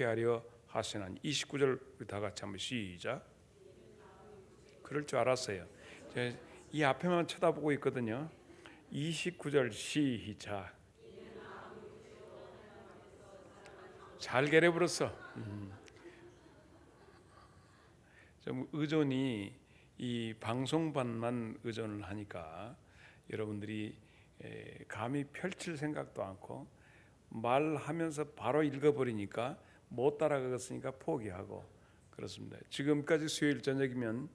어떻게 하려 하시나니. 29절 우리 다 같이 한번 시작. 그럴 줄 알았어요. 이 앞에만 쳐다보고 있거든요. 29절 시작. 잘 개려버렸어. 좀 의존이 이 방송반만 의존을 하니까 여러분들이 감히 펼칠 생각도 않고 말하면서 바로 읽어버리니까 못 따라가겠으니까 포기하고 그렇습니다. 지금까지 수요일 저녁이면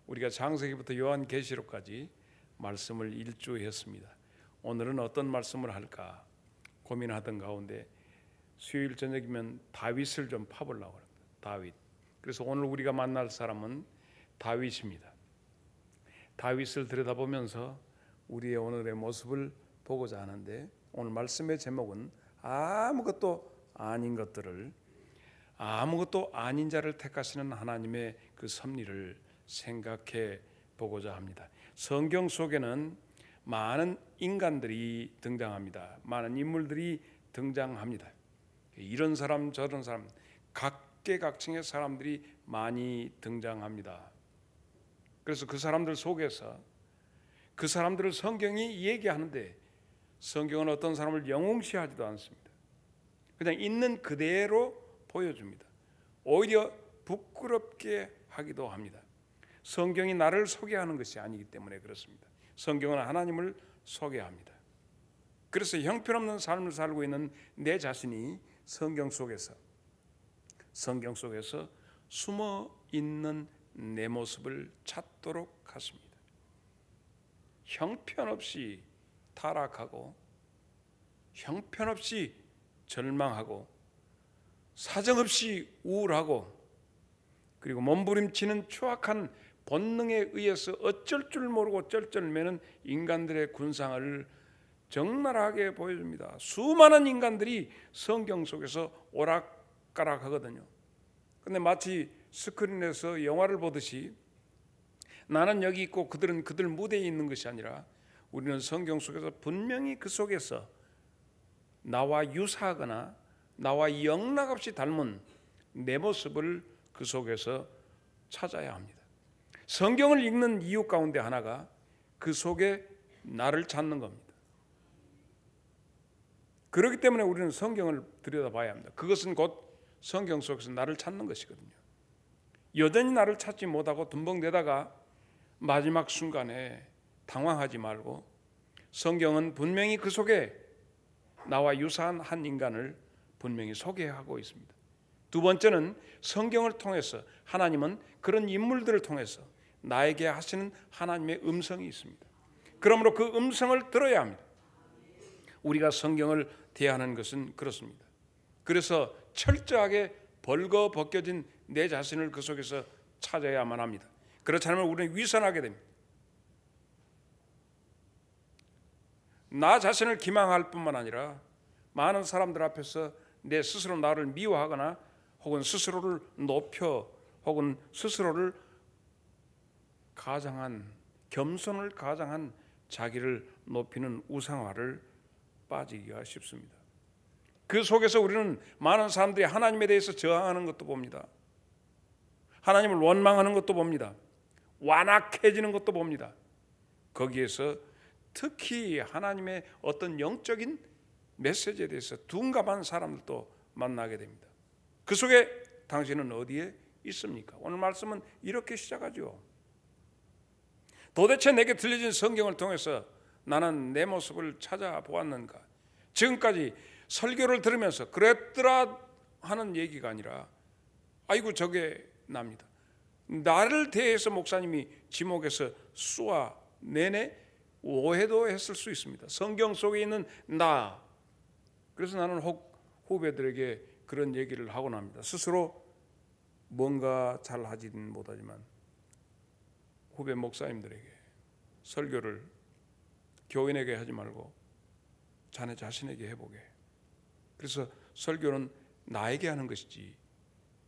우리가 창세기부터 요한계시록까지 말씀을 일주했습니다. 오늘은 어떤 말씀을 할까 고민하던 가운데 수요일 저녁이면 다윗을 좀 파보려고 합니다. 다윗. 그래서 오늘 우리가 만날 사람은 다윗입니다. 다윗을 들여다보면서 우리의 오늘의 모습을 보고자 하는데 오늘 말씀의 제목은 아무것도 아닌 것들을 아무것도 아닌 자를 택하시는 하나님의 그 섭리를 생각해 보고자 합니다. 성경 속에는 많은 인간들이 등장합니다. 많은 인물들이 등장합니다. 이런 사람 저런 사람 각계각층의 사람들이 많이 등장합니다. 그래서 그 사람들 속에서 그 사람들을 성경이 얘기하는데 성경은 어떤 사람을 영웅시하지도 않습니다. 그냥 있는 그대로 보여줍니다. 오히려 부끄럽게 하기도 합니다. 성경이 나를 소개하는 것이 아니기 때문에 그렇습니다. 성경은 하나님을 소개합니다. 그래서 형편없는 삶을 살고 있는 내 자신이 성경 속에서 숨어 있는 내 모습을 찾도록 하십니다. 형편없이 타락하고 형편없이 절망하고 사정없이 우울하고 그리고 몸부림치는 추악한 본능에 의해서 어쩔 줄 모르고 쩔쩔매는 인간들의 군상을 적나라하게 보여줍니다. 수많은 인간들이 성경 속에서 오락가락하거든요. 근데 마치 스크린에서 영화를 보듯이 나는 여기 있고 그들은 그들 무대에 있는 것이 아니라 우리는 성경 속에서 분명히 그 속에서 나와 유사하거나 나와 영락없이 닮은 내 모습을 그 속에서 찾아야 합니다. 성경을 읽는 이유 가운데 하나가 그 속에 나를 찾는 겁니다. 그렇기 때문에 우리는 성경을 들여다봐야 합니다. 그것은 곧 성경 속에서 나를 찾는 것이거든요. 여전히 나를 찾지 못하고 덤벙대다가 마지막 순간에 당황하지 말고 성경은 분명히 그 속에 나와 유사한 한 인간을 분명히 소개하고 있습니다. 두 번째는 성경을 통해서 하나님은 그런 인물들을 통해서 나에게 하시는 하나님의 음성이 있습니다. 그러므로 그 음성을 들어야 합니다. 우리가 성경을 대하는 것은 그렇습니다. 그래서 철저하게 벌거벗겨진 내 자신을 그 속에서 찾아야만 합니다. 그렇지 않으면 우리는 위선하게 됩니다. 나 자신을 기망할 뿐만 아니라 많은 사람들 앞에서 내 스스로 나를 미워하거나 혹은 스스로를 높여 혹은 스스로를 가장한 겸손을 가장한 자기를 높이는 우상화를 빠지기가 쉽습니다. 그 속에서 우리는 많은 사람들이 하나님에 대해서 저항하는 것도 봅니다. 하나님을 원망하는 것도 봅니다. 완악해지는 것도 봅니다. 거기에서 특히 하나님의 어떤 영적인 메시지에 대해서 둔감한 사람들도 만나게 됩니다. 그 속에 당신은 어디에 있습니까? 오늘 말씀은 이렇게 시작하죠. 도대체 내게 들려진 성경을 통해서 나는 내 모습을 찾아보았는가? 지금까지 설교를 들으면서 그랬더라 하는 얘기가 아니라 아이고 저게 납니다. 나를 대해서 목사님이 지목해서 쏘아 내내 오해도 했을 수 있습니다. 성경 속에 있는 나. 그래서 나는 후배들에게 그런 얘기를 하곤 합니다. 스스로 뭔가 잘 하지는 못하지만 후배 목사님들에게 설교를 교인에게 하지 말고 자네 자신에게 해보게. 그래서 설교는 나에게 하는 것이지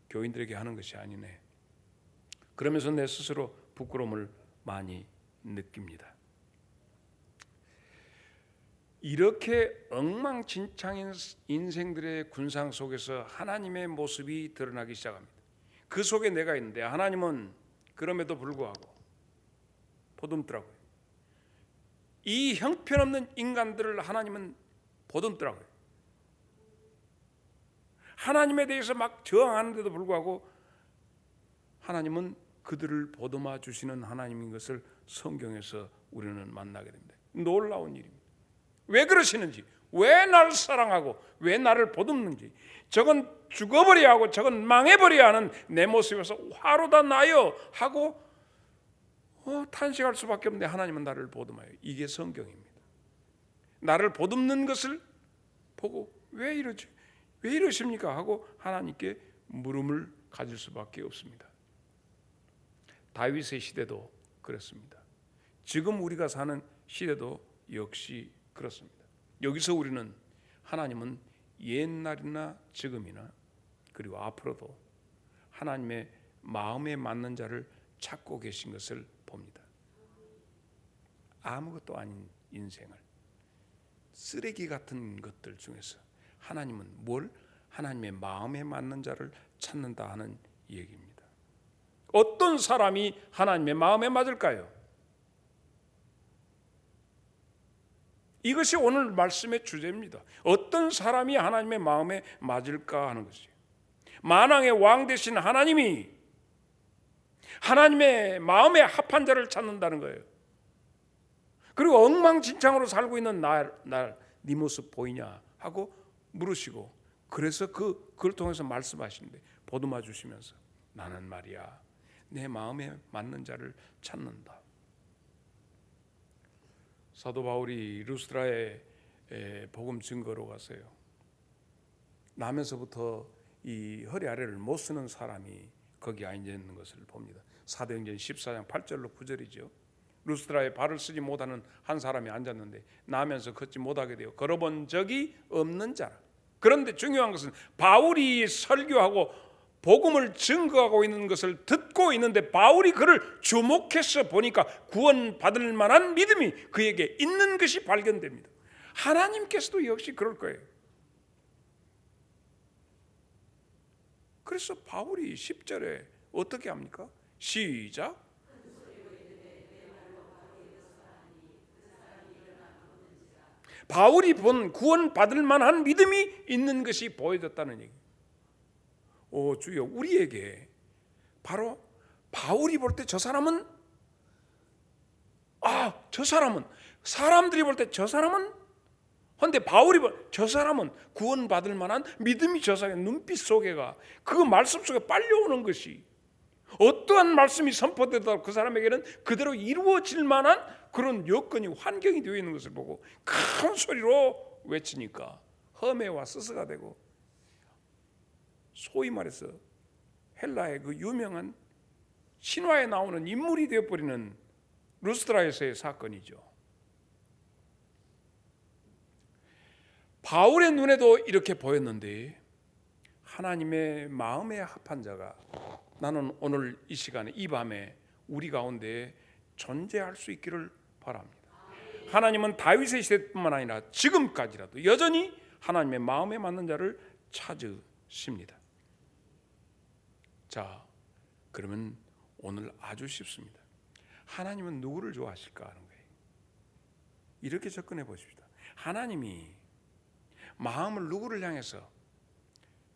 교인들에게 하는 것이 아니네. 그러면서 내 스스로 부끄러움을 많이 느낍니다. 이렇게 엉망진창인 인생들의 군상 속에서 하나님의 모습이 드러나기 시작합니다. 그 속에 내가 있는데 하나님은 그럼에도 불구하고 보듬더라고요. 이 형편없는 인간들을 하나님은 보듬더라고요. 하나님에 대해서 막 저항하는데도 불구하고 하나님은 그들을 보듬어 주시는 하나님인 것을 성경에서 우리는 만나게 됩니다. 놀라운 일입니다. 왜 그러시는지, 왜 나를 사랑하고 왜 나를 보듬는지, 저건 죽어버려야 하고 저건 망해버려야 하는 내 모습에서 화로다 나여 하고 탄식할 수밖에 없는데 하나님은 나를 보듬어요. 이게 성경입니다. 나를 보듬는 것을 보고 왜 이러지? 왜 이러십니까? 하고 하나님께 물음을 가질 수밖에 없습니다. 다윗의 시대도 그렇습니다. 지금 우리가 사는 시대도 역시 그렇습니다. 여기서 우리는 하나님은 옛날이나 지금이나 그리고 앞으로도 하나님의 마음에 맞는 자를 찾고 계신 것을 봅니다. 아무것도 아닌 인생을 쓰레기 같은 것들 중에서 하나님은 뭘? 하나님의 마음에 맞는 자를 찾는다 하는 얘기입니다. 어떤 사람이 하나님의 마음에 맞을까요? 이것이 오늘 말씀의 주제입니다. 어떤 사람이 하나님의 마음에 맞을까 하는 것이에요. 만왕의 왕 되신 하나님이 하나님의 마음에 합한 자를 찾는다는 거예요. 그리고 엉망진창으로 살고 있는 네 모습 보이냐 하고 물으시고, 그래서 그걸 통해서 말씀하시는데 보듬어 주시면서 나는 말이야 내 마음에 맞는 자를 찾는다. 사도 바울이 루스드라에 복음 증거로 갔어요. 나면서부터 이 허리 아래를 못 쓰는 사람이 거기 앉아 있는 것을 봅니다. 사도행전 14장 8절로 9절이죠. 루스드라에 발을 쓰지 못하는 한 사람이 앉았는데 나면서 걷지 못하게 되어 걸어본 적이 없는 자라. 그런데 중요한 것은 바울이 설교하고 복음을 증거하고 있는 것을 듣고 있는데 바울이 그를 주목해서 보니까 구원받을 만한 믿음이 그에게 있는 것이 발견됩니다. 하나님께서도 역시 그럴 거예요. 그래서 바울이 10절에 어떻게 합니까? 시작. 바울이 본 구원받을 만한 믿음이 있는 것이 보여졌다는 얘기. 오 주여, 우리에게 바로 바울이 볼 때 저 사람은 저 사람은 사람들이 볼 때 저 사람은 근데 바울이 볼 저 사람은 구원받을 만한 믿음이 저 사람의 눈빛 속에가 그 말씀 속에 빨려오는 것이 어떠한 말씀이 선포되더라도 그 사람에게는 그대로 이루어질 만한 그런 여건이 환경이 되어 있는 것을 보고 큰 소리로 외치니까 험해와 스스가 되고 소위 말해서 헬라의 그 유명한 신화에 나오는 인물이 되어버리는 루스드라에서의 사건이죠. 바울의 눈에도 이렇게 보였는데 하나님의 마음에 합한 자가 나는 오늘 이 시간에 이 밤에 우리 가운데 존재할 수 있기를 바랍니다. 하나님은 다윗의 시대뿐만 아니라 지금까지라도 여전히 하나님의 마음에 맞는 자를 찾으십니다. 자, 그러면 오늘 아주 쉽습니다. 하나님은 누구를 좋아하실까 하는 거예요. 이렇게 접근해 보십시다. 하나님이 마음을 누구를 향해서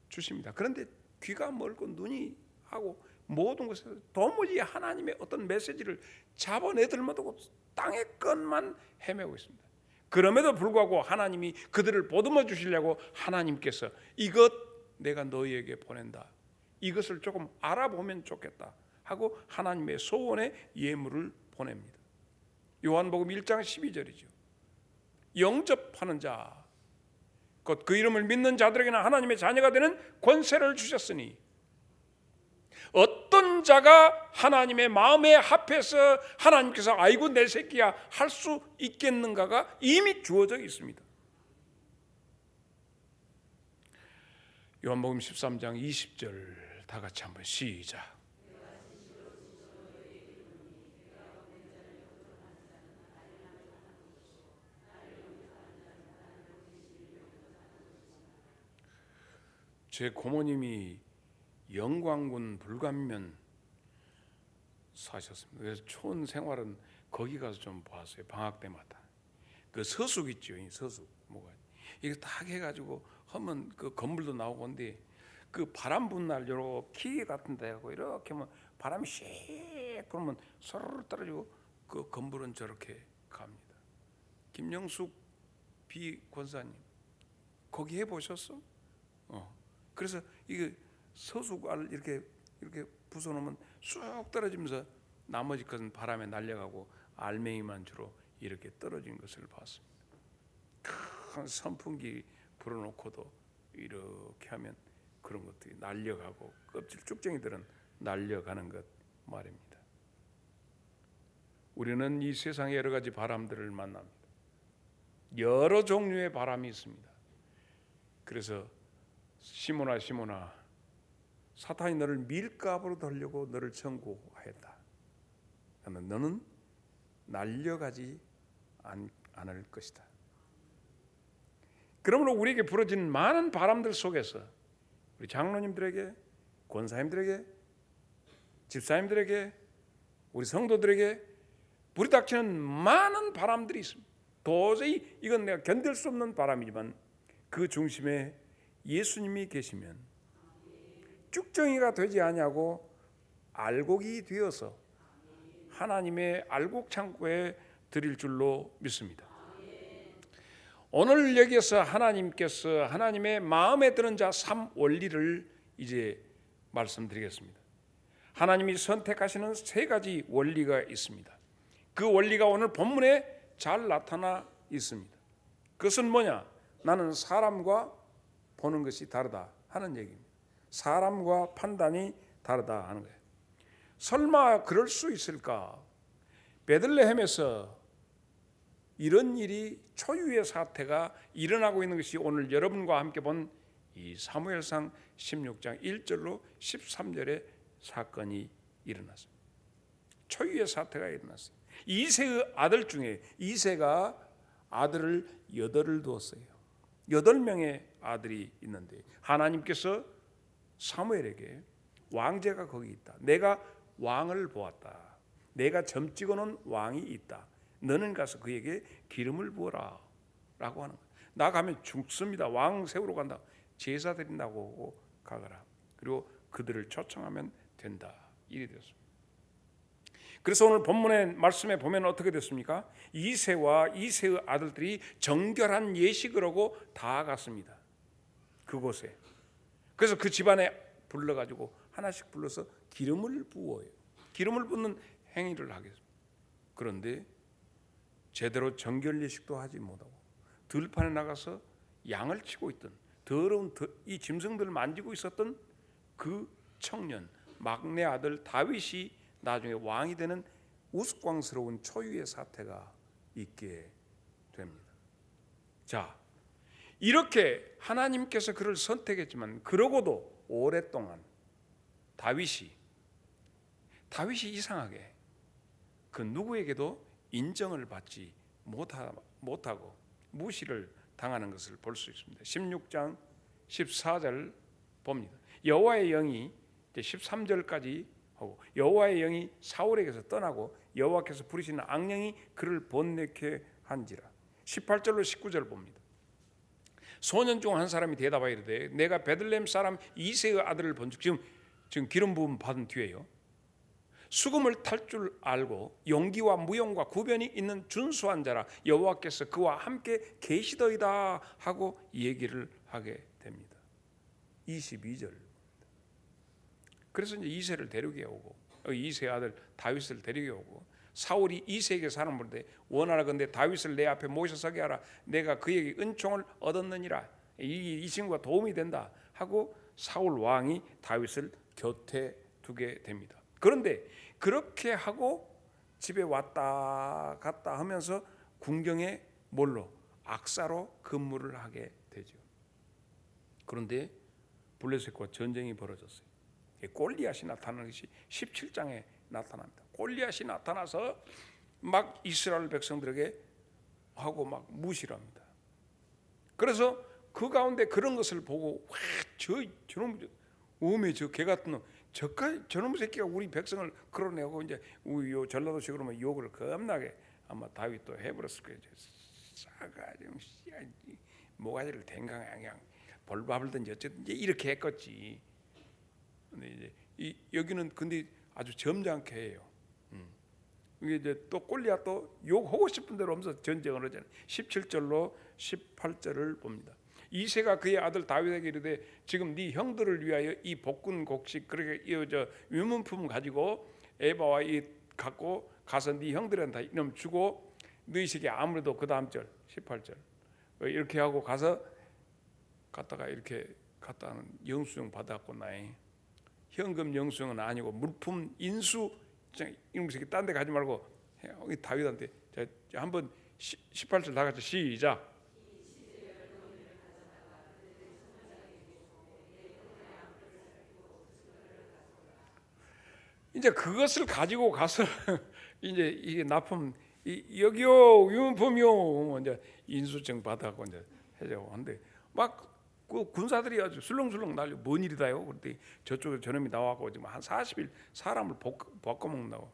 주십니다. 그런데 귀가 멀고 눈이 하고 모든 것에서 도무지 하나님의 어떤 메시지를 잡아내들 못하고 땅의 것만 헤매고 있습니다. 그럼에도 불구하고 하나님이 그들을 보듬어 주시려고 하나님께서 이것 내가 너희에게 보낸다. 이것을 조금 알아보면 좋겠다 하고 하나님의 소원의 예물을 보냅니다. 요한복음 1장 12절이죠. 영접하는 자, 곧 그 이름을 믿는 자들에게는 하나님의 자녀가 되는 권세를 주셨으니 어떤 자가 하나님의 마음에 합해서 하나님께서 아이고 내 새끼야 할 수 있겠는가가 이미 주어져 있습니다. 요한복음 13장 20절 다 같이 한번 시작. 제 고모님이 영광군 불감면 사셨습니다. 그래서 촌 생활은 거기 가서 좀 봤어요. 방학 때마다. 그 서숙 있죠, 이 서숙 뭐가 이거 딱 해가지고 하면 그 건물도 나오고 근데 그 바람 부는 날 요렇게 같은 데 하고 이렇게 하면 바람이 씩 그러면 서로 떨어지고 그 건물은 저렇게 갑니다. 김영숙 비권사님 거기 해보셨어? 그래서 이게 서수알 이렇게 부숴놓으면 쑥 떨어지면서 나머지 것은 바람에 날려가고 알맹이만 주로 이렇게 떨어진 것을 봤습니다. 큰 선풍기 불어놓고도 이렇게 하면 그런 것들이 날려가고 껍질 쭉쟁이들은 날려가는 것 말입니다. 우리는 이 세상에 여러 가지 바람들을 만납니다. 여러 종류의 바람이 있습니다. 그래서 시몬아 시몬아 사탄이 너를 밀가부로 돌려고 너를 전구하였다. 너는 날려가지 않을 것이다. 그러므로 우리에게 부러진 많은 바람들 속에서 우리 장로님들에게, 권사님들에게, 집사님들에게, 우리 성도들에게 부리닥치는 많은 바람들이 있습니다. 도저히 이건 내가 견딜 수 없는 바람이지만 그 중심에 예수님이 계시면 쭉정이가 되지 아니하고 알곡이 되어서 하나님의 알곡 창고에 드릴 줄로 믿습니다. 오늘 여기에서 하나님께서 하나님의 마음에 드는 자 3원리를 이제 말씀드리겠습니다. 하나님이 선택하시는 3가지 원리가 있습니다. 그 원리가 오늘 본문에 잘 나타나 있습니다. 그것은 뭐냐? 나는 사람과 보는 것이 다르다 하는 얘기입니다. 사람과 판단이 다르다 하는 거예요. 설마 그럴 수 있을까? 베들레헴에서 이런 일이 초유의 사태가 일어나고 있는 것이 오늘 여러분과 함께 본 이 사무엘상 16장 1절로 13절의 사건이 일어났습니다. 초유의 사태가 일어났어요. 이새의 아들 중에 이새가 아들을 8을 두었어요. 8명의 아들이 있는데 하나님께서 사무엘에게 왕제가 거기 있다. 내가 왕을 보았다. 내가 점 찍어놓은 왕이 있다. 너는 가서 그에게 기름을 부어라 라고 하는 거예요. 나 가면 죽습니다. 왕 세우러 간다. 제사 드린다고 하고 가거라. 그리고 그들을 초청하면 된다. 이래 되었습니다. 그래서 오늘 본문의 말씀에 보면 어떻게 됐습니까? 이새와 이새의 아들들이 정결한 예식을 하고 다 갔습니다. 그곳에. 그래서 그 집안에 불러가지고 하나씩 불러서 기름을 부어요. 기름을 붓는 행위를 하겠습니다. 그런데 제대로 정결 예식도 하지 못하고 들판에 나가서 양을 치고 있던 더러운 이 짐승들을 만지고 있었던 그 청년 막내 아들 다윗이 나중에 왕이 되는 우스꽝스러운 초유의 사태가 있게 됩니다. 자, 이렇게 하나님께서 그를 선택했지만 그러고도 오랫동안 다윗이 이상하게 그 누구에게도 인정을 받지 못하고 무시를 당하는 것을 볼 수 있습니다. 16장 14절 봅니다. 여호와의 영이 13절까지 하고 여호와의 영이 사울에게서 떠나고 여호와께서 부리시는 악령이 그를 번뇌케 한지라. 18절로 19절 봅니다. 소년 중 한 사람이 대답하여 이르되 내가 베들레헴 사람 이새의 아들을 본즉 지금 기름 부음 받은 뒤에요. 수금을 탈 줄 알고 용기와 무용과 구변이 있는 준수한 자라 여호와께서 그와 함께 계시더이다 하고 얘기를 하게 됩니다. 22절. 그래서 이제 이새를 데리게 오고 이새의 아들 다윗을 데리게 오고 사울이 이새에게 사람 부르되 원하건대 다윗을 내 앞에 모셔서게 하라. 내가 그에게 은총을 얻었느니라. 이 친구가 도움이 된다 하고 사울 왕이 다윗을 곁에 두게 됩니다. 그런데 그렇게 하고 집에 왔다 갔다 하면서 군경에 뭘로? 악사로 근무를 하게 되죠. 그런데 블레셋과 전쟁이 벌어졌어요. 골리앗이 나타나는 것이 17장에 나타납니다. 골리앗이 나타나서 막 이스라엘 백성들에게 하고 막 무시를 합니다. 그래서 그 가운데 그런 것을 보고 와, 저놈 오메 저 개 같은 놈 저놈 새끼가 우리 백성을 끌어내고 이제 우리 요 전라도식으로 뭐 욕을 겁나게 아마 다윗도 해버렸을 거예요. 싸가지 모가지를 댕강 그냥 벌밥을든지 어쨌든 이렇게 했겠지. 근데 이제 여기는 근데 아주 점잖게 해요. 이게 이제 또 골리앗도 욕하고 싶은 대로 하면서 전쟁을 하잖아요. 17절로 18절을 봅니다. 이새가 그의 아들 다윗에게 이르되 지금 네 형들을 위하여 이 복군 곡식 그렇게 이어져 유문품 가지고 에바와 이 갖고 가서 네 형들한테 이놈 주고 너희 새끼 아무래도 그 다음 절 18절 이렇게 하고 가서 갔다가 이렇게 갔다는 영수증 받았고 나이 현금 영수증은 아니고 물품 인수 이놈 새끼 딴 데 가지 말고 다윗한테 한번 18절 다 같이 시작. 이제 그것을 가지고 가서 이제 이게 납품 여기요 유품이요 이제 인수증 받아고 이제 해자고 한데 막 그 군사들이 아주 술렁술렁 날려 뭔 일이다요. 그때 저쪽에 저놈이 나와고 지금 한 40일 사람을 볶아 먹는다고.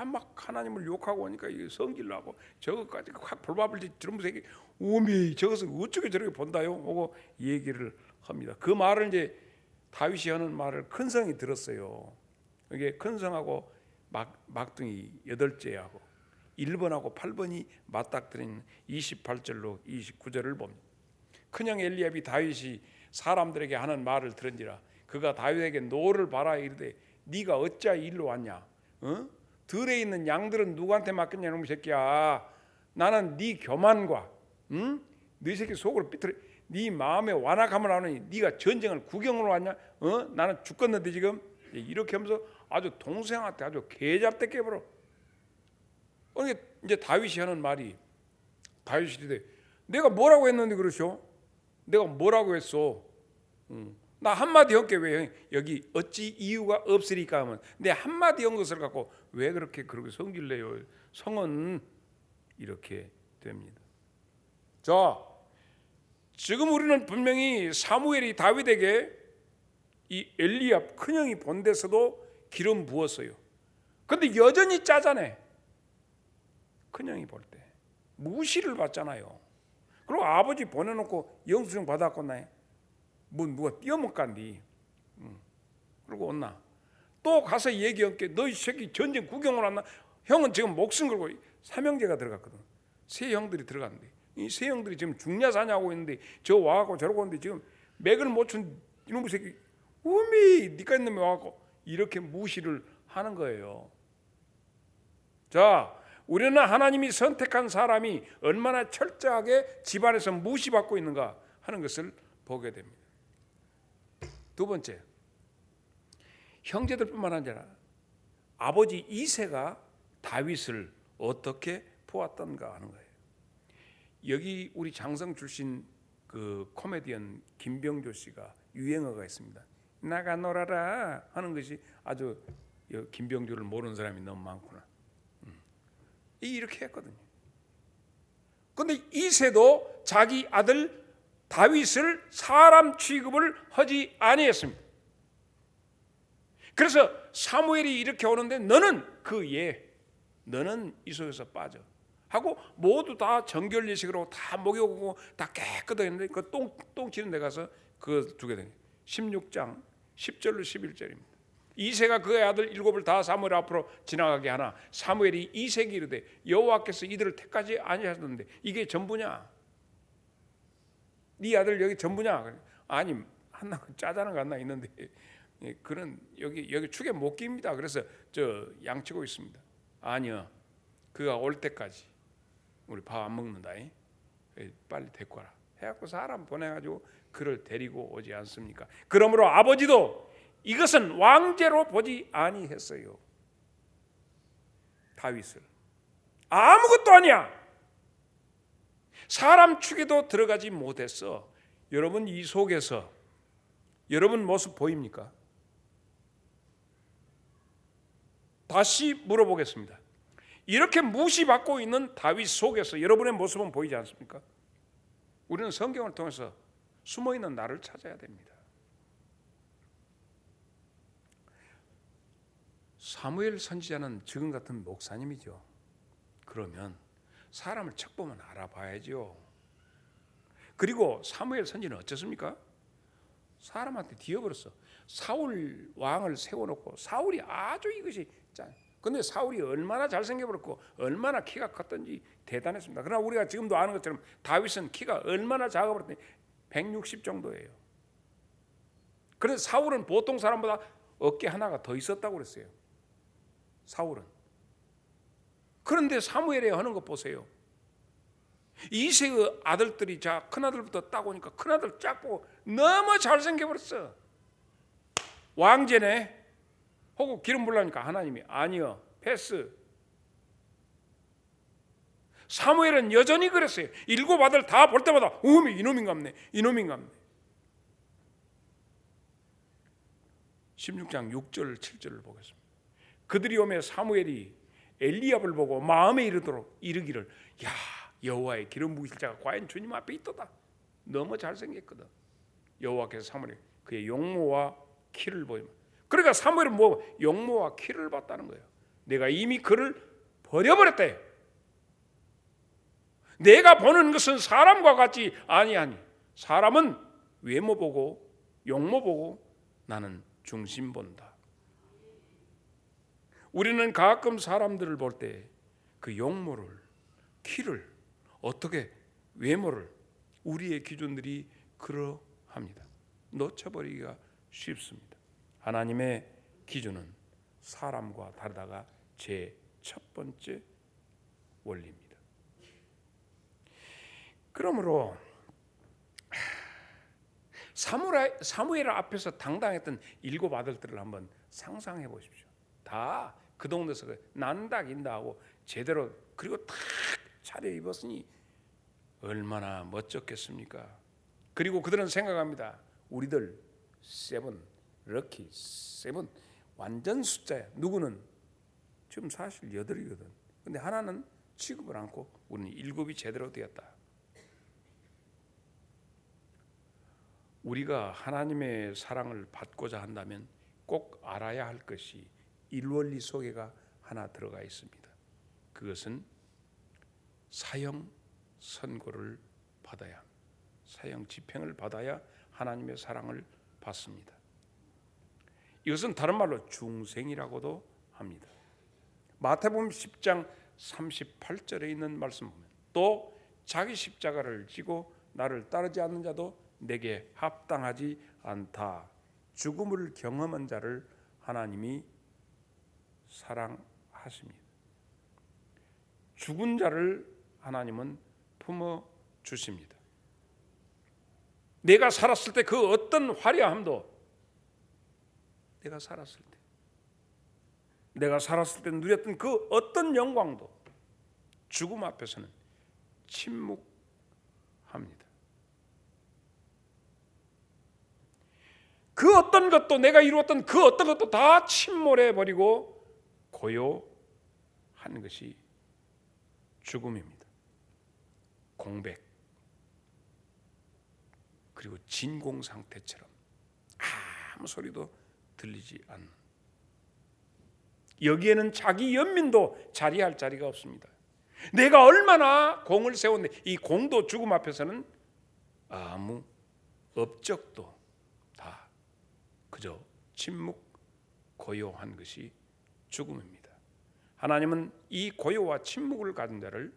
막 하나님을 욕하고 오니까 이게 성질나고 저것까지 확 볼밥을 저런 새끼 오메 저것을 어떻게 저렇게 본다요. 하고 얘기를 합니다. 그 말을 이제 다윗이 하는 말을 큰 성이 들었어요. 이게 큰 성하고 막둥이 8째하고 1번하고 8번이 맞닥뜨린 28절로 29절을 봅니다. 큰형 엘리압이 다윗이 사람들에게 하는 말을 들은지라 그가 다윗에게 노를 바라 이르되 네가 어찌 일로 왔냐? 들에 있는 양들은 누구한테 맡겼냐 이놈의 새끼야. 나는 네 교만과 네 새끼 속으로 삐뚤어 네 마음에 완악함을 아느니 네가 전쟁을 구경으로 왔냐? 나는 죽겠는데 지금 이렇게 하면서 아주 동생한테 아주 개잡대 깨버려. 이제 다윗이 하는 말이 다윗이 이르되 내가 뭐라고 했는데 그러쇼? 내가 뭐라고 했어? 나 한마디 한게 왜 여기 어찌 이유가 없으리까 하면 내 한마디 한 것을 갖고 왜 그렇게 성질 내요? 성은 이렇게 됩니다. 자, 지금 우리는 분명히 사무엘이 다윗에게 이 엘리압 큰형이 본 데서도 기름 부었어요. 근데 여전히 짜잖아요. 큰형이 볼 때 무시를 받잖아요. 그리고 아버지 보내놓고 영수증 받았고 나에 뭐 누가 띄어먹간디. 그리고 온나 또 가서 얘기한 게 너희 새끼 전쟁 구경을 왔나? 형은 지금 목숨 걸고 삼형제가 들어갔거든. 세 형들이 들어갔는데 이 세 형들이 지금 죽냐 사냐 하고 있는데 저 와갖고 저러고 있는데 지금 맥을 못 춘 이놈의 새끼 우미 니까지 놈이 와갖고 이렇게 무시를 하는 거예요. 자, 우리는 하나님이 선택한 사람이 얼마나 철저하게 집안에서 무시받고 있는가 하는 것을 보게 됩니다. 두 번째, 형제들뿐만 아니라 아버지 이새가 다윗을 어떻게 보았던가 하는 거예요. 여기 우리 장성 출신 그 코미디언 김병조 씨가 유행어가 있습니다. 나가 놀아라 하는 것이 아주 김병조를 모르는 사람이 너무 많구나. 이렇게 했거든요. 그런데 이새도 자기 아들 다윗을 사람 취급을 하지 아니했습니다. 그래서 사무엘이 이렇게 오는데 너는 너는 이 속에서 빠져 하고 모두 다 정결 예식으로 다 목욕하고 다 깨끗하게 했는데 그 똥 치는 데 가서 그거 두게 되는 16장 10절로 11절입니다. 이새가 그의 아들 7을 다 사무엘 앞으로 지나가게 하나 사무엘이 이새에게 이르되 여호와께서 이들을 택하지 아니하셨는데 이게 전부냐? 네 아들 여기 전부냐? 아니 하나 짜자는 거 하나 있는데 그는 여기 축에 못 깁니다. 그래서 저 양치고 있습니다. 아니요, 그가 올 때까지 우리 밥 안 먹는다. 빨리 데리고 와라. 해갖고 사람 보내가지고 그를 데리고 오지 않습니까? 그러므로 아버지도 이것은 왕제로 보지 아니했어요. 다윗을 아무것도 아니야. 사람 축에도 들어가지 못했어. 여러분 이 속에서 여러분 모습 보입니까? 다시 물어보겠습니다. 이렇게 무시받고 있는 다윗 속에서 여러분의 모습은 보이지 않습니까? 우리는 성경을 통해서 숨어있는 나를 찾아야 됩니다. 사무엘 선지자는 지금 같은 목사님이죠. 그러면 사람을 척 보면 알아봐야죠. 그리고 사무엘 선지는 어쩌습니까? 사람한테 뒤어버렸어. 사울 왕을 세워놓고 사울이 아주 이것이 짠. 근데 사울이 얼마나 잘생겨버렸고 얼마나 키가 컸던지 대단했습니다. 그러나 우리가 지금도 아는 것처럼 다윗은 키가 얼마나 작아버렸더니 160 정도예요. 그래서 사울은 보통 사람보다 어깨 하나가 더 있었다고 그랬어요. 사울은. 그런데 사무엘이 하는 것 보세요. 이새의 아들들이 자 큰아들부터 딱 오니까 큰아들 쫙 보고 너무 잘생겨버렸어. 왕제네. 혹은 기름 부으려니까 하나님이 아니요 패스. 사무엘은 여전히 그랬어요. 7 아들 다 볼 때마다 이놈인갑네 이놈인갑네. 16장 6절 7절을 보겠습니다. 그들이 오매 사무엘이 엘리압을 보고 마음에 이르기를 야 여호와의 기름 부으실 자가 과연 주님 앞에 있도다. 너무 잘생겼거든. 여호와께서 사무엘에 그의 용모와 키를 보이면, 그러니까 사무엘은 뭐 용모와 키를 봤다는 거예요. 내가 이미 그를 버려버렸다. 내가 보는 것은 사람과 같지 아니하니 사람은 외모 보고 용모 보고 나는 중심 본다. 우리는 가끔 사람들을 볼 때 그 용모를, 키를, 어떻게 외모를 우리의 기준들이 그러합니다. 놓쳐버리기가 쉽습니다. 하나님의 기준은 사람과 다르다가 제 첫 번째 원리입니다. 그러므로 사무엘 앞에서 당당했던 7 아들들을 한번 상상해 보십시오. 다 그 동네에서 난다긴다 하고 제대로 그리고 탁 차려입었으니 얼마나 멋졌겠습니까? 그리고 그들은 생각합니다. 우리들 7 럭키 7 완전 숫자야. 누구는 지금 사실 8이거든. 근데 하나는 취급을 않고 우리는 7이 제대로 되었다. 우리가 하나님의 사랑을 받고자 한다면 꼭 알아야 할 것이 일원리 속에가 하나 들어가 있습니다. 그것은 사형 선고를 받아야 합니다. 사형 집행을 받아야 하나님의 사랑을 받습니다. 이것은 다른 말로 중생이라고도 합니다. 마태복음 10장 38절에 있는 말씀 보면 또 자기 십자가를 지고 나를 따르지 않는 자도 내게 합당하지 않다. 죽음을 경험한 자를 하나님이 사랑하십니다. 죽은 자를 하나님은 품어 주십니다. 내가 살았을 때 그 어떤 화려함도 내가 살았을 때 누렸던 그 어떤 영광도 죽음 앞에서는 침묵합니다. 그 어떤 것도 내가 이루었던 그 어떤 것도 다 침몰해 버리고 고요한 것이 죽음입니다. 공백 그리고 진공 상태처럼 아무 소리도 들리지 않는, 여기에는 자기 연민도 자리할 자리가 없습니다. 내가 얼마나 공을 세웠는데 이 공도 죽음 앞에서는 아무 업적도 다 그저 침묵 고요한 것이 죽음입니다. 하나님은 이 고요와 침묵을 가진 자를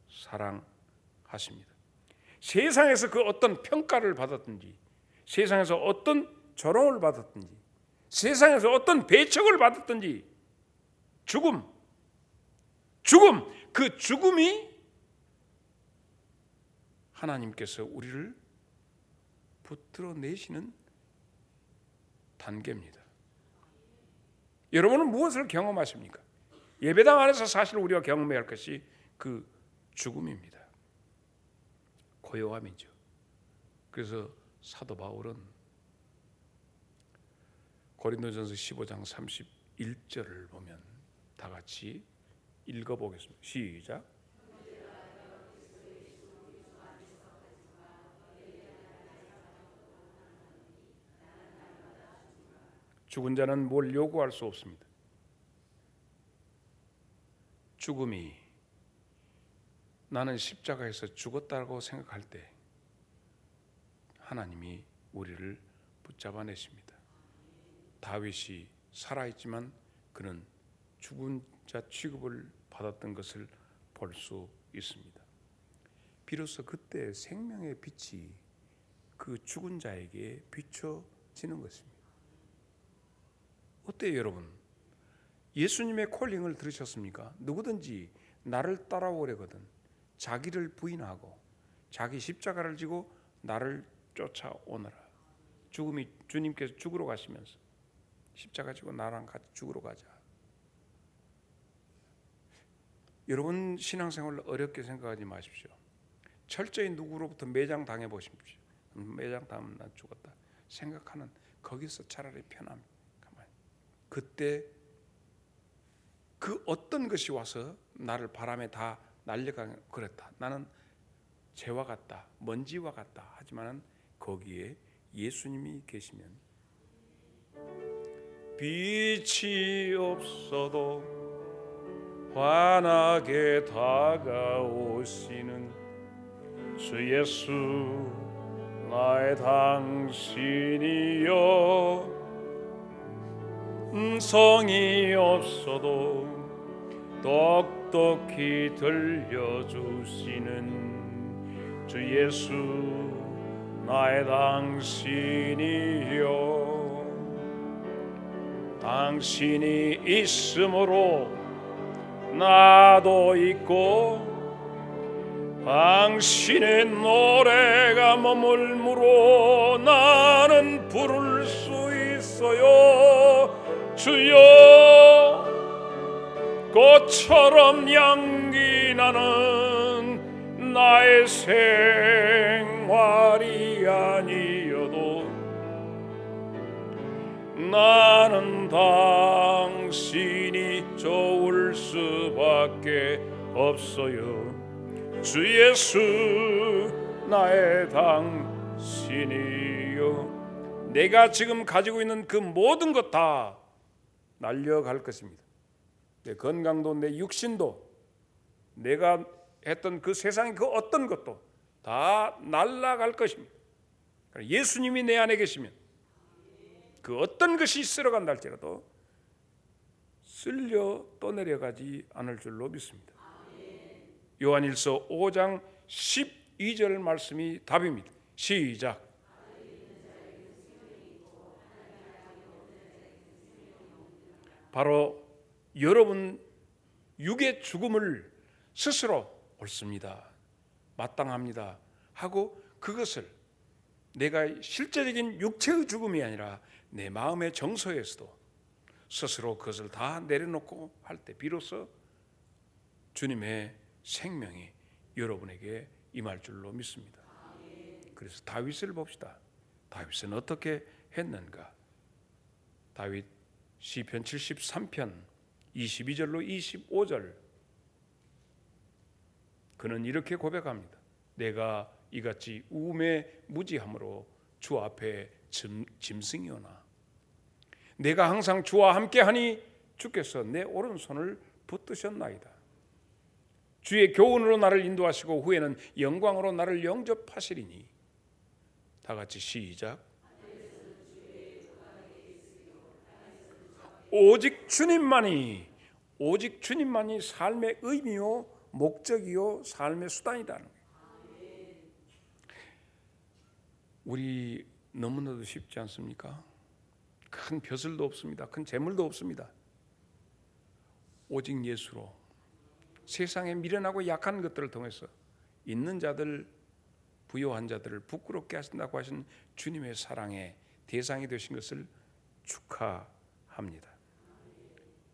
사랑하십니다. 세상에서 그 어떤 평가를 받았든지, 세상에서 어떤 조롱을 받았든지, 세상에서 어떤 배척을 받았든지 그 죽음이 하나님께서 우리를 붙들어 내시는 단계입니다. 여러분은 무엇을 경험하십니까? 예배당 안에서 사실 우리가 경험해야 할 것이 그 죽음입니다. 고요함이죠. 그래서 사도 바울은 고린도전서 15장 31절을 보면 다 같이 읽어보겠습니다. 시작. 죽은 자는 뭘 요구할 수 없습니다. 죽음이 나는 십자가에서 죽었다고 생각할 때 하나님이 우리를 붙잡아내십니다. 다윗이 살아있지만 그는 죽은 자 취급을 받았던 것을 볼 수 있습니다. 비로소 그때 생명의 빛이 그 죽은 자에게 비춰지는 것입니다. 어때요, 여러분? 예수님의 콜링을 들으셨습니까? 누구든지 나를 따라오려거든 자기를 부인하고 자기 십자가를 지고 나를 쫓아오너라. 죽음이 주님께서 죽으러 가시면서 십자가 지고 나랑 같이 죽으러 가자. 여러분 신앙생활을 어렵게 생각하지 마십시오. 철저히 누구로부터 매장당해 보십시오. 매장당하면 난 죽었다 생각하는 거기서 차라리 편합니다. 가만히. 그때 그 어떤 것이 와서 나를 바람에 다 날려가 그랬다. 나는 재와 같다, 먼지와 같다. 하지만은 거기에 예수님이 계시면 빛이 없어도 환하게 다가오시는 주 예수 나의 당신이여. 음성이 없어도 똑똑히 들려주시는 주 예수 나의 당신이여. 당신이 있으므로 나도 있고 당신의 노래가 머물므로 나는 부를 수 있어요. 주여 꽃처럼 향기 나는 나의 생활이 아니어도 나는 당신이 좋을 수밖에 없어요. 주 예수 나의 당신이요. 내가 지금 가지고 있는 그 모든 것 다 날려갈 것입니다. 내 건강도 내 육신도 내가 했던 그 세상의 그 어떤 것도 다 날아갈 것입니다. 예수님이 내 안에 계시면 그 어떤 것이 쓸어간다 할지라도 쓸려 떠내려가지 않을 줄로 믿습니다. 요한일서 5장 12절 말씀이 답입니다. 시작. 바로 여러분 육의 죽음을 스스로 옳습니다, 마땅합니다 하고 그것을 내가 실제적인 육체의 죽음이 아니라 내 마음의 정서에서도 스스로 그것을 다 내려놓고 할 때 비로소 주님의 생명이 여러분에게 임할 줄로 믿습니다. 그래서 다윗을 봅시다. 다윗은 어떻게 했는가? 다윗 시편 73편 22절로 25절 그는 이렇게 고백합니다. 내가 이같이 우매 무지함으로 주 앞에 짐승이오나 내가 항상 주와 함께하니 주께서 내 오른손을 붙드셨나이다. 주의 교훈으로 나를 인도하시고 후에는 영광으로 나를 영접하시리니. 다 같이 시작. 오직 주님만이 삶의 의미요 목적이요 삶의 수단이다. 우리 너무나도 쉽지 않습니까? 큰 벼슬도 없습니다. 큰 재물도 없습니다. 오직 예수로 세상에 미련하고 약한 것들을 통해서 있는 자들, 부요한 자들을 부끄럽게 하신다고 하신 주님의 사랑의 대상이 되신 것을 축하합니다.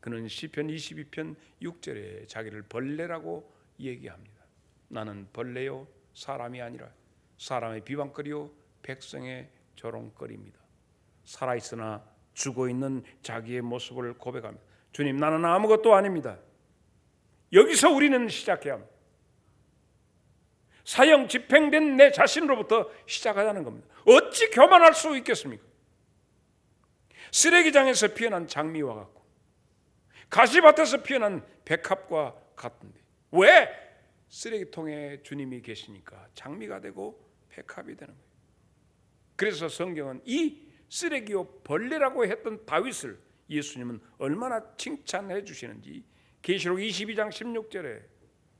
그는 시편 22편 6절에 자기를 벌레라고 얘기합니다. 나는 벌레요 사람이 아니라 사람의 비방거리요 백성의 조롱거리입니다. 살아있으나 죽어있는 자기의 모습을 고백합니다. 주님, 나는 아무것도 아닙니다. 여기서 우리는 시작해야 합니다. 사형 집행된 내 자신으로부터 시작하자는 겁니다. 어찌 교만할 수 있겠습니까? 쓰레기장에서 피어난 장미와 같고 가시밭에서 피어난 백합과 같은데 왜 쓰레기통에 주님이 계시니까 장미가 되고 백합이 되는 거예요. 그래서 성경은 이 쓰레기요 벌레라고 했던 다윗을 예수님은 얼마나 칭찬해 주시는지 계시록 22장 16절에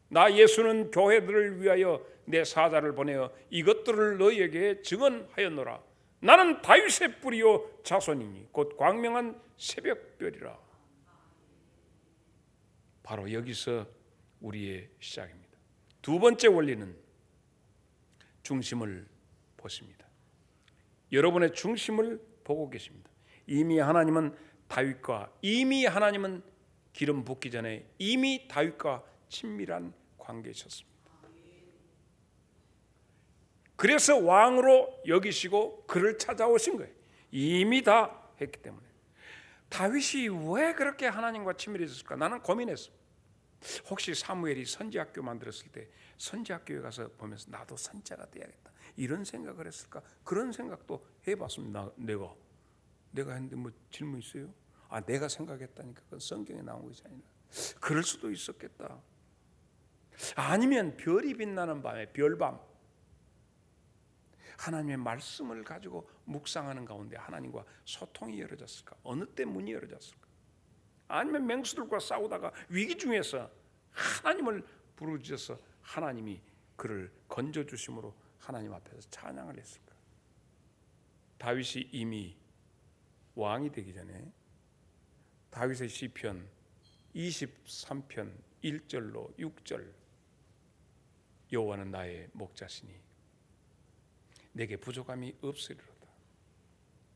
나 예수는 교회들을 위하여 내 사자를 보내어 이것들을 너희에게 증언하였노라. 나는 다윗의 뿌리요 자손이니 곧 광명한 새벽별이라. 바로 여기서 우리의 시작입니다. 두 번째 원리는 중심을 보십니다. 여러분의 중심을 보고 계십니다. 이미 하나님은 기름 붓기 전에 이미 다윗과 친밀한 관계이셨습니다. 그래서 왕으로 여기시고 그를 찾아오신 거예요. 이미 다 했기 때문에. 다윗이 왜 그렇게 하나님과 친밀해졌을까? 나는 고민했어. 혹시 사무엘이 선지학교 만들었을 때 선지학교에 가서 보면서 나도 선지자가 돼야겠다 이런 생각을 했을까? 그런 생각도 해봤습니다. 내가 했는데 뭐 질문 있어요? 내가 생각했다니까 그건 성경에 나온 것이 아니라 그럴 수도 있었겠다. 아니면 별이 빛나는 밤에 별밤 하나님의 말씀을 가지고 묵상하는 가운데 하나님과 소통이 열어졌을까? 어느 때 문이 열어졌을까? 아니면 맹수들과 싸우다가 위기 중에서 하나님을 부르짖어서 하나님이 그를 건져주심으로 하나님 앞에서 찬양을 했을까? 다윗이 이미 왕이 되기 전에 다윗의 시편 23편 1절로 6절 여호와는 나의 목자시니 내게 부족함이 없으리로다.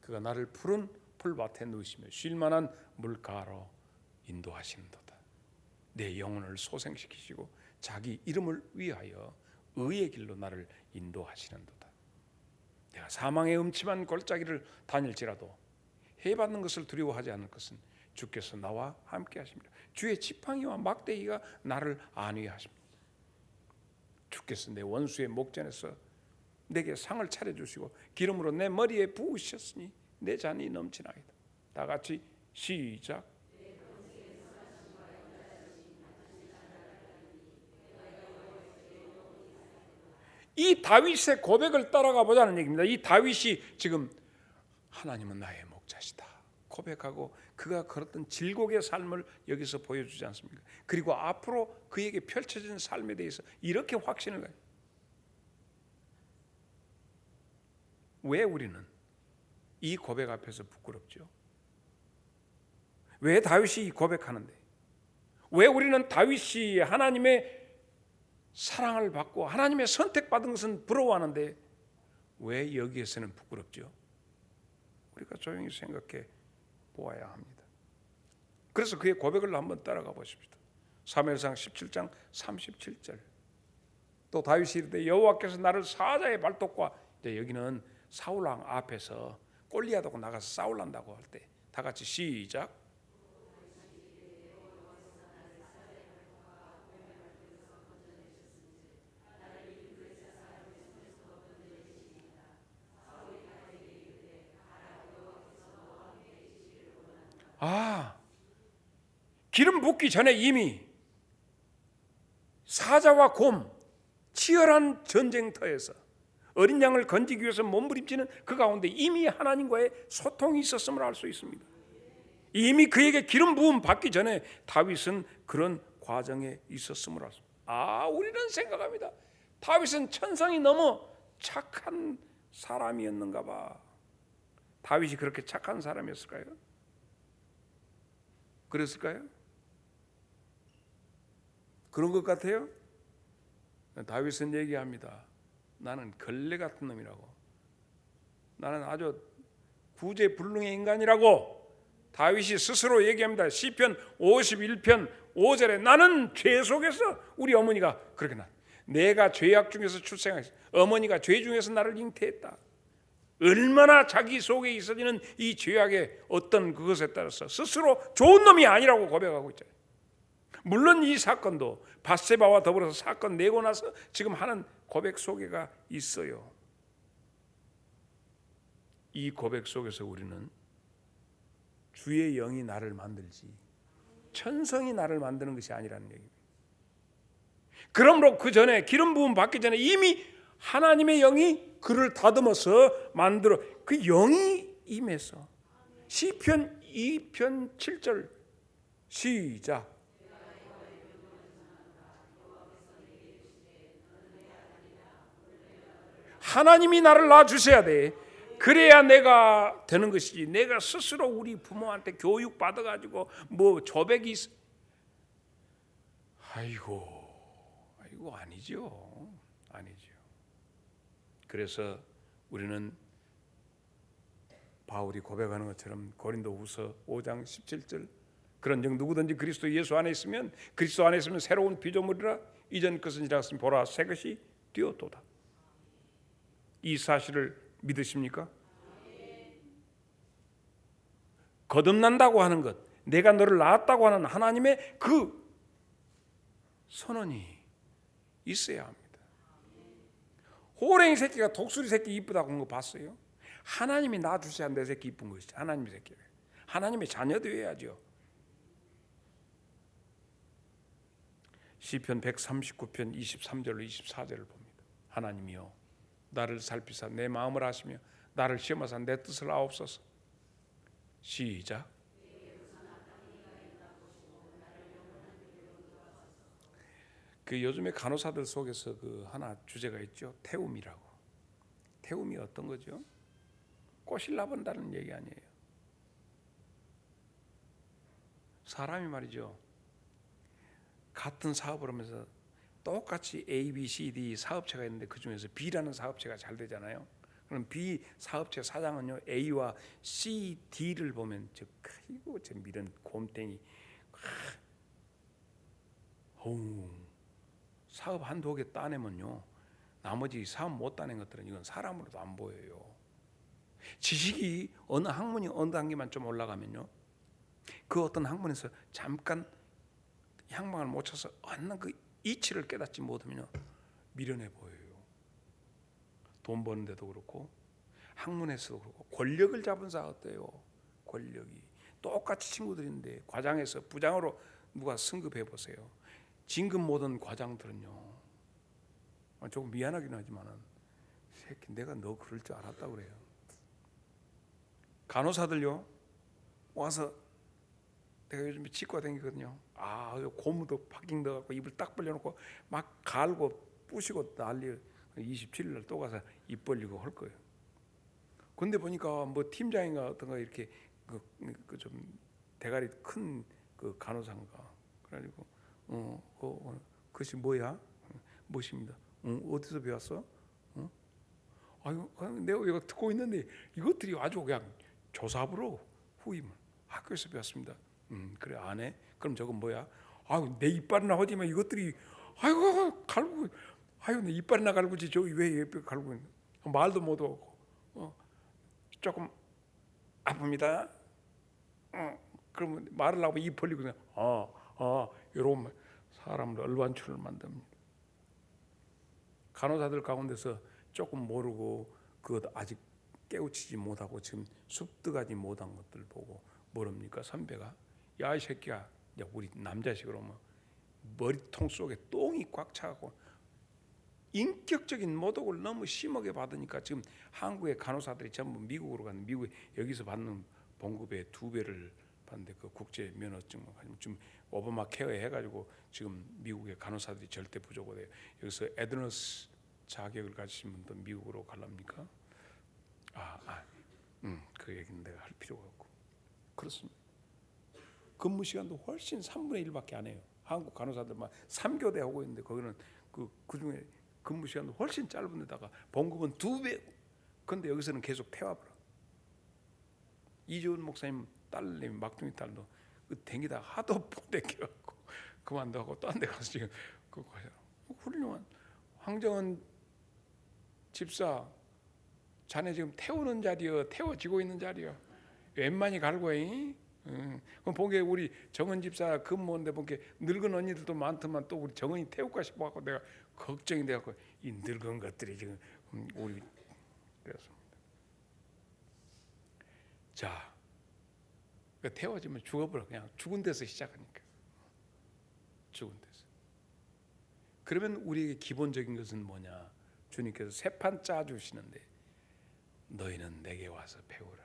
그가 나를 푸른 풀밭에 누우시며 쉴만한 물가로 인도하시는도다. 내 영혼을 소생시키시고 자기 이름을 위하여 의의 길로 나를 인도하시는도다. 내가 사망의 음침한 골짜기를 다닐지라도 해받는 것을 두려워하지 않을 것은 주께서 나와 함께 하십니다. 주의 지팡이와 막대기가 나를 안위하십니다. 주께서 내 원수의 목전에서 내게 상을 차려주시고 기름으로 내 머리에 부으셨으니 내 잔이 넘치나이다. 다 같이 시작. 이 다윗의 고백을 따라가 보자는 얘기입니다. 이 다윗이 지금 하나님은 나의 목자시다 고백하고 그가 걸었던 질곡의 삶을 여기서 보여주지 않습니까? 그리고 앞으로 그에게 펼쳐진 삶에 대해서 이렇게 확신을 가요. 왜 우리는 이 고백 앞에서 부끄럽죠? 왜 다윗이 고백하는데? 왜 우리는 다윗이 하나님의 사랑을 받고 하나님의 선택받은 것은 부러워하는데 왜 여기에서는 부끄럽죠? 우리가 조용히 생각해 보아야 합니다. 그래서 그의 고백을 한번 따라가 보십시다. 사무엘상 17장 37절. 또 다윗이 이르되 여호와께서 나를 사자의 발톱과, 이제 여기는 사울왕 앞에서 골리앗하고 나가서 싸울란다고 할 때 다 같이 시작. 기름 붓기 전에 이미 사자와 곰 치열한 전쟁터에서 어린 양을 건지기 위해서 몸부림치는 그 가운데 이미 하나님과의 소통이 있었음을 알 수 있습니다. 이미 그에게 기름 부음 받기 전에 다윗은 그런 과정에 있었음을 알 수 있습니다. 우리는 생각합니다. 다윗은 천성이 너무 착한 사람이었는가 봐. 다윗이 그렇게 착한 사람이었을까요? 그랬을까요? 그런 것 같아요? 다윗은 얘기합니다. 나는 걸레 같은 놈이라고. 나는 아주 구제불능의 인간이라고 다윗이 스스로 얘기합니다. 시편 51편 5절에 나는 죄 속에서, 우리 어머니가 그렇게 내가 죄악 중에서 출생했어. 어머니가 죄 중에서 나를 잉태했다. 얼마나 자기 속에 있어지는 이 죄악의 어떤 그것에 따라서 스스로 좋은 놈이 아니라고 고백하고 있잖아요. 물론 이 사건도 밧세바와 더불어서 사건 내고 나서 지금 하는 고백 속에가 있어요. 이 고백 속에서 우리는 주의 영이 나를 만들지 천성이 나를 만드는 것이 아니라는 얘기입니다. 그러므로 그 전에 기름 부음 받기 전에 이미 하나님의 영이 그를 다듬어서 만들어 그 영이 임해서 시편 2편 7절 시작. 하나님이 나를 낳아주셔야 돼. 그래야 내가 되는 것이지. 내가 스스로 우리 부모한테 교육 받아가지고 뭐 조백이 아이고 아니죠. 그래서 우리는 바울이 고백하는 것처럼 고린도후서 5장 17절 그런 즉 누구든지 그리스도 예수 안에 있으면 새로운 피조물이라 이전 것은 지나갔으니 보라 새 것이 되었도다. 이 사실을 믿으십니까? 거듭난다고 하는 것, 내가 너를 낳았다고 하는 하나님의 그 선언이 있어야 합니다. 호랭이 새끼가 독수리 새끼 이쁘다고 한 거 봤어요? 하나님이 낳아주셔야 내 새끼 이쁜 것이지. 하나님의 새끼를 하나님의 자녀도 해야죠. 시편 139편 23절로 24절을 봅니다. 하나님이여 나를 살피사 내 마음을 아시며 나를 시험하사 내 뜻을 아옵소서. 시작. 그 요즘에 간호사들 속에서 그 하나 주제가 있죠. 태움이라고. 태움이 어떤 거죠? 꼬실라 본다는 얘기 아니에요. 사람이 말이죠. 같은 사업을 하면서 똑같이 A, B, C, D 사업체가 있는데 그 중에서 B라는 사업체가 잘 되잖아요. 그럼 B 사업체 사장은요 A와 C, D를 보면 이거 저 이런 곰탱이 사업 한두 개 따내면요 나머지 사업 못 따낸 것들은 이건 사람으로도 안 보여요. 지식이 어느 학문이 어느 단계만 좀 올라가면요 그 어떤 학문에서 잠깐 향방을 못 쳐서 얻는 그 이치를 깨닫지 못하면요 미련해 보여요. 돈 버는데도 그렇고 학문에서도 그렇고 권력을 잡은 자 어때요? 권력이 똑같이 친구들인데 과장에서 부장으로 누가 승급해 보세요. 진급 못한 과장들은요 조금 미안하긴 하지만은 새끼 내가 너 그럴 줄 알았다 그래요. 간호사들요 와서 내가 요즘에 치과 다니거든요. 고무도 파킹 넣어갖고 입을 딱 벌려놓고 막 갈고 부시고 난리. 27일 날 또 가서 입 벌리고 할 거예요. 근데 보니까 뭐 팀장인가 어떤가 이렇게 그 좀 대가리 큰 그 간호사인가 그래가지고 그것이 뭐야? 무엇입니다. 어디서 배웠어? 아유 내가 이거 듣고 있는데 이것들이 아주 그냥 조사부로 후임을 학교에서 배웠습니다. 그래 안 해? 그럼 저건 뭐야? 내 이빨이나 하지만 이것들이 갈고 내 이빨이나 갈고지 저기 왜 갈고 있는? 말도 못하고 조금 아픕니다. 그러면 말을 하고 입 벌리고 그냥 이런 사람을 얼반출을 만듭니다. 간호사들 가운데서 조금 모르고 그것 아직 깨우치지 못하고 지금 습득하지 못한 것들 보고 뭐랍니까? 선배가 야 이 새끼야 우리 남자식으로 뭐 머리통 속에 똥이 꽉 차고 인격적인 모독을 너무 심하게 받으니까 지금 한국의 간호사들이 전부 미국으로 가는 미국에 여기서 받는 봉급의 2배를 받는데 그 국제 면허증 지금 오바마 케어 해가지고 지금 미국의 간호사들이 절대 부족하대요. 여기서 에드너스 자격을 가지신 분도 미국으로 갈랍니까? 그 얘기는 내가 할 필요가 없고 그렇습니다. 근무 시간도 훨씬 3분의 1밖에 안 해요. 한국 간호사들만 3교대 하고 있는데 거기는 그 중에 근무 시간도 훨씬 짧은데다가 봉급은 2배. 그런데 여기서는 계속 태워버려. 이재훈 목사님 딸님 막둥이 딸도 댕기다 하도 푹 댕겨갖고 그만두고 딴 데 가서 지금 훌륭한 황정은 집사 자네 지금 태우는 자리여 태워지고 있는 자리여 웬만히 갈고 해. 그럼 보게 우리 정은 집사 근무하는데 보게 늙은 언니들도 많더만 또 우리 정은이 태울까 싶어갖고 내가 걱정이 돼갖고 이 늙은 것들이 지금 우리 그렇습니다. 자 태워지면 죽어버려. 그냥 죽은 데서 시작하니까. 죽은 데서. 그러면 우리에게 기본적인 것은 뭐냐? 주님께서 새 판 짜 주시는데 너희는 내게 와서 배우라.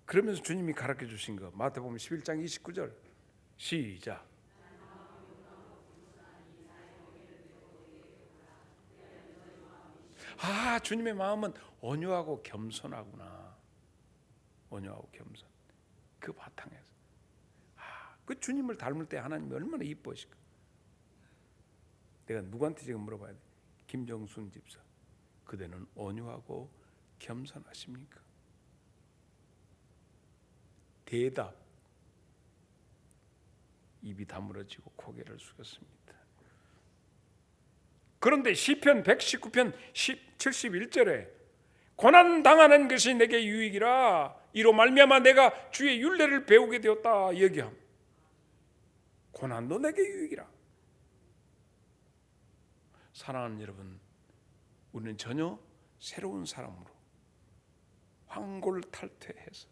그러면서 주님이 가르쳐 주신 거 마태복음 11장 29절 시작. 아, 주님의 마음은 온유하고 겸손하구나. 온유하고 겸손. 그 바탕에서 그 주님을 닮을 때 하나님이 얼마나 이뻐하실까. 내가 누구한테 지금 물어봐야 돼? 김정순 집사, 그대는 온유하고 겸손하십니까? 대답, 입이 다물어지고 고개를 숙였습니다. 그런데 시편 119편 71절에 고난 당하는 것이 내게 유익이라 이로 말미암아 내가 주의 율례를 배우게 되었다 얘기함. 고난도 내게 유익이라. 사랑하는 여러분, 우리는 전혀 새로운 사람으로 황골탈퇴해서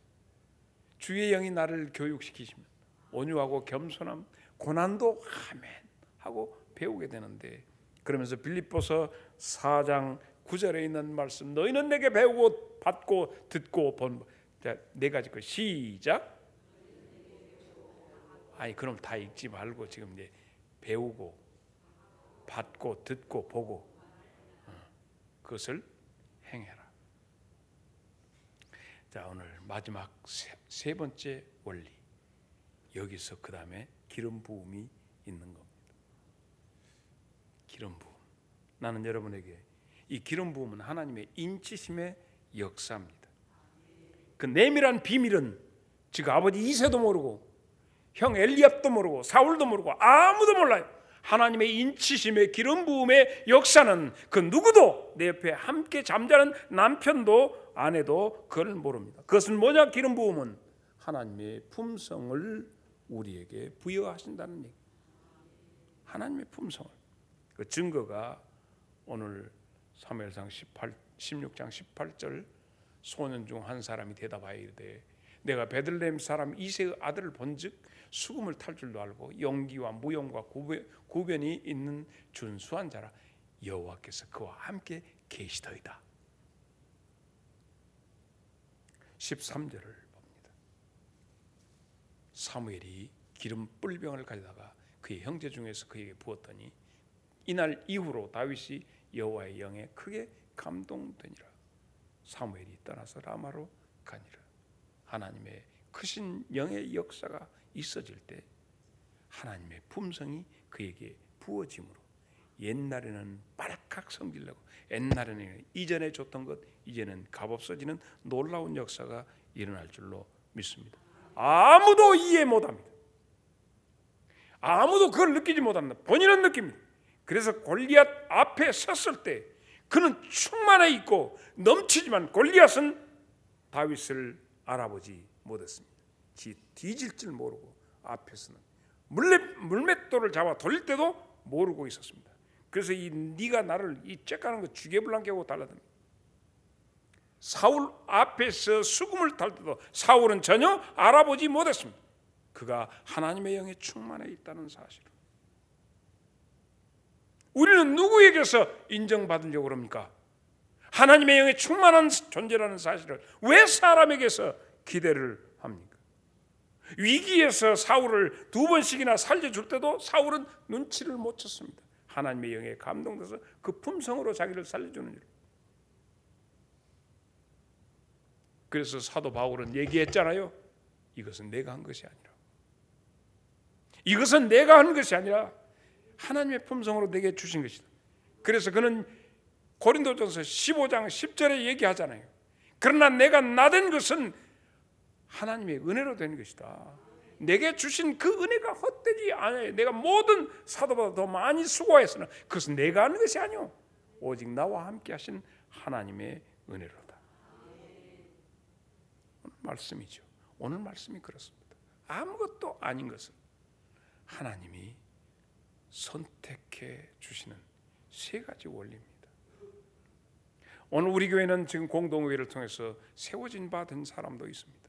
주의 영이 나를 교육시키시면 온유하고 겸손함, 고난도 아멘 하고 배우게 되는데, 그러면서 빌립보서 4장 9절에 있는 말씀, 너희는 내게 배우고 받고 듣고 본, 자, 네 가지 거 시작. 아니 그럼 다 읽지 말고 지금 이제 배우고 받고 듣고 보고 그것을 행해라. 자, 오늘 마지막 세 번째 원리, 여기서 그 다음에 기름 부음이 있는 겁니다. 기름 부음. 나는 여러분에게 이 기름 부음은 하나님의 인치심의 역사입니다. 그 내밀한 비밀은 지금 아버지 이새도 모르고 형 엘리압도 모르고 사울도 모르고 아무도 몰라요. 하나님의 인치심의 기름 부음의 역사는 그 누구도, 내 옆에 함께 잠자는 남편도 아내도 그걸 모릅니다. 그것은 뭐냐? 기름 부음은 하나님의 품성을 우리에게 부여하신다는 얘기. 하나님의 품성을. 그 증거가 오늘 사무엘상 16장 18절, 소년 중 한 사람이 대답하여 이르되 내가 베들레헴 사람 이새의 아들을 본즉 수금을 탈 줄도 알고 용기와 무용과 구변이 있는 준수한 자라. 여호와께서 그와 함께 계시더이다. 13절을 봅니다. 사무엘이 기름 뿔병을 가져다가 그의 형제 중에서 그에게 부었더니 이날 이후로 다윗이 여호와의 영에 크게 감동되니라. 사무엘이 떠나서 라마로 가니라. 하나님의 크신 영의 역사가 있어질 때 하나님의 품성이 그에게 부어짐으로, 옛날에는 빨갛 성질내고 옛날에는 이전에 줬던 것 이제는 값없어지는 놀라운 역사가 일어날 줄로 믿습니다. 아무도 이해 못합니다. 아무도 그걸 느끼지 못합니다. 본인은 느낍니다. 그래서 골리앗 앞에 섰을 때 그는 충만해 있고 넘치지만 골리앗은 다윗을 알아보지 못했습니다. 뒤질 줄 모르고 앞에서는 물맷돌을 잡아 돌릴 때도 모르고 있었습니다. 그래서 네가 나를 이 쬐까는 거 쥐개불량게 하고 달라듭니다. 사울 앞에서 수금을 탈 때도 사울은 전혀 알아보지 못했습니다. 그가 하나님의 영에 충만해 있다는 사실을. 우리는 누구에게서 인정받으려고 합니까? 하나님의 영에 충만한 존재라는 사실을 왜 사람에게서 기대를 합니까? 위기에서 사울을 2번씩이나 살려줄 때도 사울은 눈치를 못 챘습니다. 하나님의 영에 감동돼서 그 품성으로 자기를 살려주는 일. 그래서 사도 바울은 얘기했잖아요. 이것은 내가 한 것이 아니라, 이것은 내가 한 것이 아니라 하나님의 품성으로 내게 주신 것이다. 그래서 그는 고린도전서 15장 10절에 얘기하잖아요. 그러나 내가 나된 것은 하나님의 은혜로 된 것이다. 내게 주신 그 은혜가 헛되지 않아요. 내가 모든 사도보다 더 많이 수고했으나 그것은 내가 하는 것이 아니오, 오직 나와 함께 하신 하나님의 은혜로다. 오늘 말씀이죠. 오늘 말씀이 그렇습니다. 아무것도 아닌 것은 하나님이 선택해 주시는 세 가지 원리입니다. 오늘 우리 교회는 지금 공동회의를 통해서 세워진 바 된 사람도 있습니다.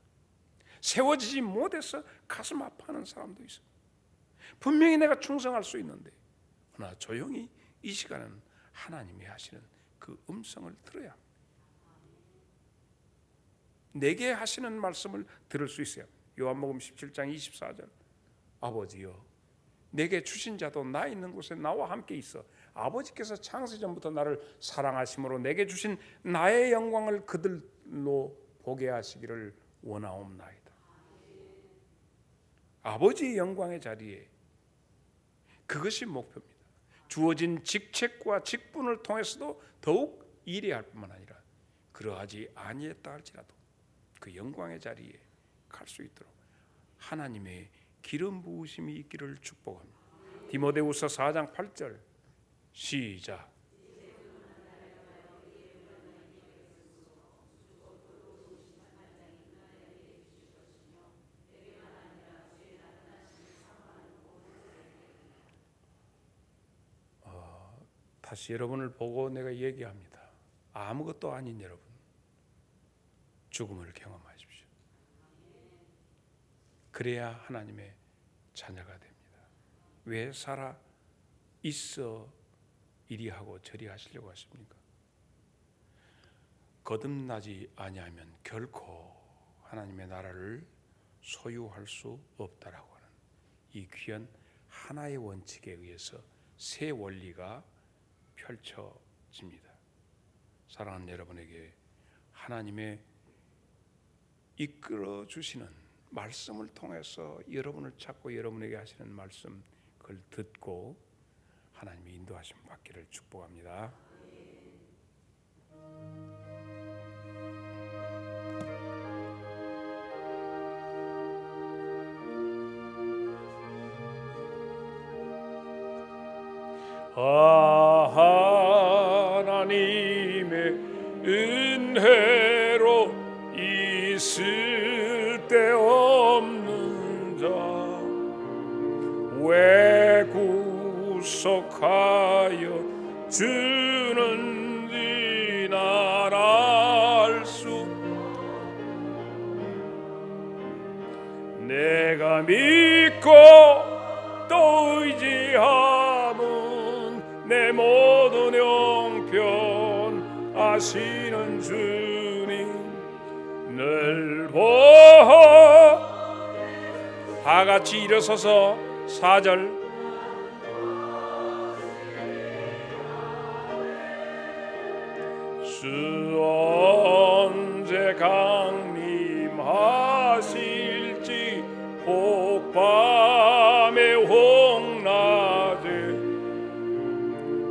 세워지지 못해서 가슴 아파하는 사람도 있어. 분명히 내가 충성할 수 있는데, 그러나 조용히 이 시간은 하나님이 하시는 그 음성을 들어야 합니다. 내게 하시는 말씀을 들을 수 있어요. 요한복음 17장 24절, 아버지여 내게 주신 자도 나 있는 곳에 나와 함께 있어 아버지께서 창세전부터 나를 사랑하심으로 내게 주신 나의 영광을 그들로 보게 하시기를 원하옵나이다. 아버지의 영광의 자리에 그것이 목표입니다. 주어진 직책과 직분을 통해서도 더욱 일해야 할 뿐만 아니라 그러하지 아니했다 할지라도 그 영광의 자리에 갈 수 있도록 하나님의 기름 부으심이 있기를 축복합니다. 디모데후서 4장 8절 시작. 다시 여러분을 보고 내가 얘기합니다. 아무것도 아닌 여러분, 죽음을 경험하십시오. 그래야 하나님의 자녀가 됩니다. 왜 살아 있어 이리하고 저리 하시려고 하십니까? 거듭나지 아니하면 결코 하나님의 나라를 소유할 수 없다라고 하는 이 귀한 하나의 원칙에 의해서 새 원리가 펼쳐집니다. 사랑하는 여러분에게 하나님의 이끌어 주시는 말씀을 통해서 여러분을 찾고 여러분에게 하시는 말씀 그걸 듣고 하나님의 인도하심 받기를 축복합니다. 하나님의 은혜로 있을 데 없는 자 왜 구속하여 주는지 난 알 수 내가 믿고 또 의지함은 내 모든 형편 아시는 주님 늘 보호 다같이 일어서서 4절 주 언제 강림하실지 혹밤에 혹낮에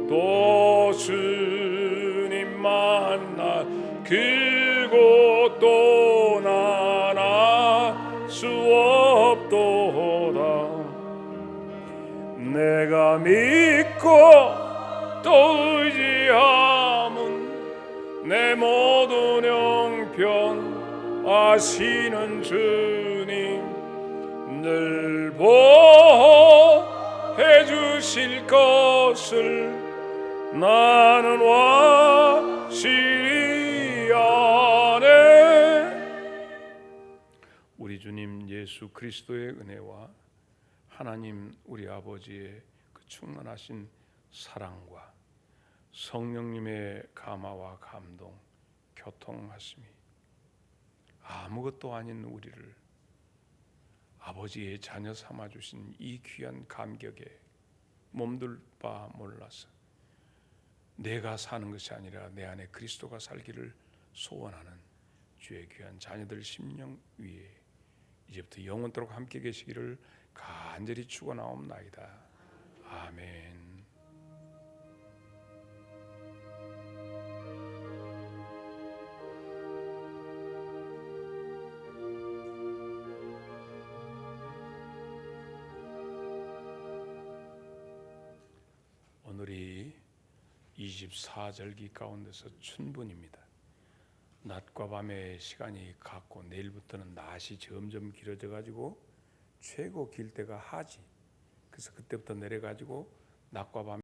또 주님 만나 그곳 또 난 알 수 없도다. 내가 믿고 또 의지함은 내 모든 형편 아시는 주님 늘 보호해 주실 것을 나는 확실히 아네. 우리 주님 예수 그리스도의 은혜와 하나님 우리 아버지의 그 충만하신 사랑과 성령님의 감화와 감동, 교통하심이 아무것도 아닌 우리를 아버지의 자녀 삼아 주신 이 귀한 감격에 몸둘 바 몰라서 내가 사는 것이 아니라 내 안에 그리스도가 살기를 소원하는 주의 귀한 자녀들 심령 위에 이제부터 영원토록 함께 계시기를 간절히 축원하옵나이다. 아멘. 오늘이 24절기 가운데서 춘분입니다. 낮과 밤의 시간이 같고 내일부터는 낮이 점점 길어져 가지고 최고 길 때가 하지. 그래서 그때부터 내려 가지고 낮과 밤